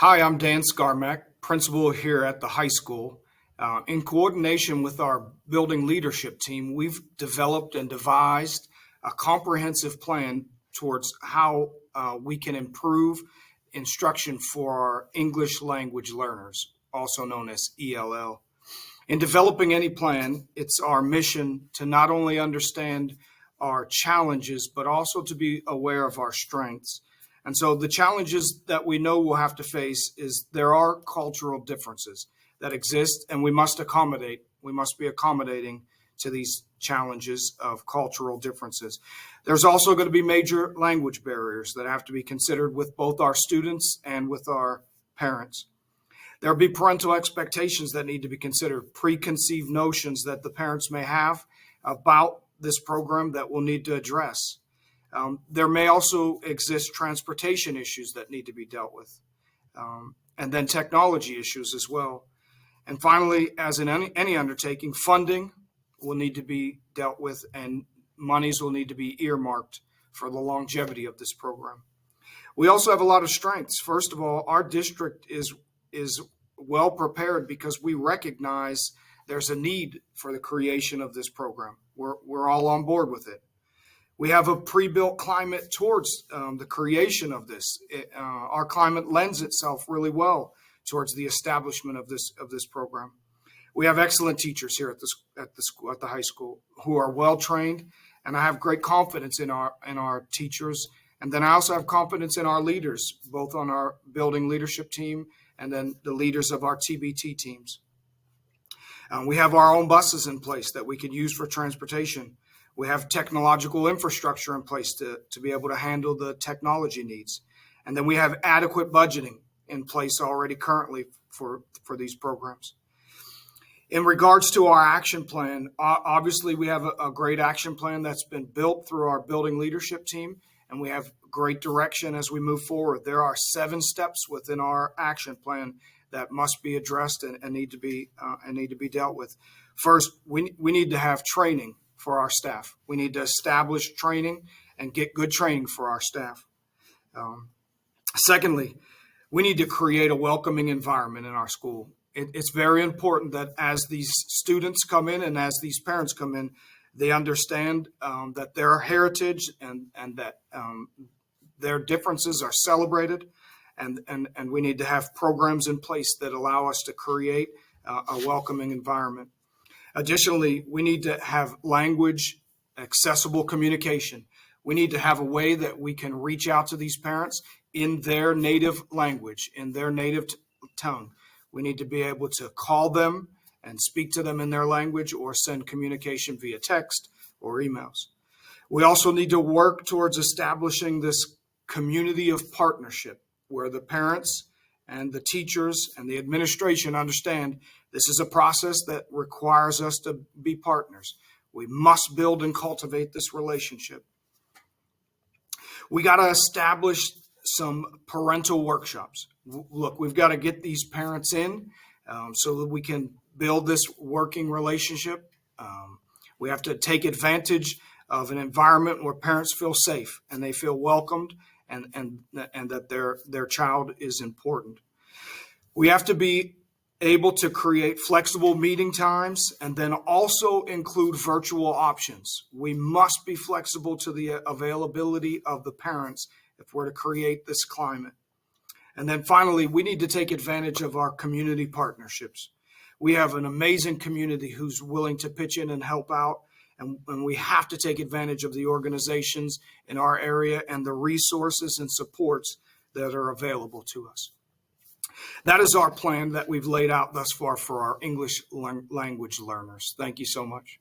Hi, I'm Dan Scarmack, principal here at the high school. In coordination with our building leadership team, we've developed and devised a comprehensive plan towards how we can improve instruction for our English language learners, also known as ELL. In developing any plan, it's our mission to not only understand our challenges, but also to be aware of our strengths. And so the challenges that we know we'll have to face is there are cultural differences that exist, and we must accommodate. We must be accommodating to these challenges of cultural differences. There's also going to be major language barriers that have to be considered with both our students and with our parents. There'll be parental expectations that need to be considered, preconceived notions that the parents may have about this program that we'll need to address. There may also exist transportation issues that need to be dealt with, and then technology issues as well. And finally, as in any undertaking, funding will need to be dealt with, and monies will need to be earmarked for the longevity of this program. We also have a lot of strengths. First of all, our district is well prepared because we recognize there's a need for the creation of this program. We're all on board with it. We have a pre-built climate towards the creation of this. Our climate lends itself really well towards the establishment of this program. We have excellent teachers here at the high school who are well trained, and I have great confidence in our teachers. And then I also have confidence in our leaders, both on our building leadership team and then the leaders of our TBT teams. We have our own buses in place that we can use for transportation. We have technological infrastructure in place to be able to handle the technology needs. And then we have adequate budgeting in place already currently for these programs. In regards to our action plan, obviously we have a great action plan that's been built through our building leadership team, and we have great direction as we move forward. There are 7 steps within our action plan that must be addressed and need to be dealt with. First, we need to have training for our staff. We need to establish training and get good training for our staff. Secondly, we need to create a welcoming environment in our school. It's very important that as these students come in and as these parents come in, they understand that their heritage and that their differences are celebrated, and we need to have programs in place that allow us to create a welcoming environment. Additionally, we need to have language accessible communication. We need to have a way that we can reach out to these parents in their native language, in their native tongue. We need to be able to call them and speak to them in their language or send communication via text or emails. We also need to work towards establishing this community of partnership where the parents and the teachers and the administration understand this is a process that requires us to be partners. We must build and cultivate this relationship. We got to establish some parental workshops. Look, we've got to get these parents in so that we can build this working relationship. We have to take advantage of an environment where parents feel safe and they feel welcomed and that their child is important. We have to be able to create flexible meeting times and then also include virtual options. We must be flexible to the availability of the parents if we're to create this climate. And then finally, we need to take advantage of our community partnerships. We have an amazing community who's willing to pitch in and help out, and we have to take advantage of the organizations in our area and the resources and supports that are available to us. That is our plan that we've laid out thus far for our English language learners. Thank you so much.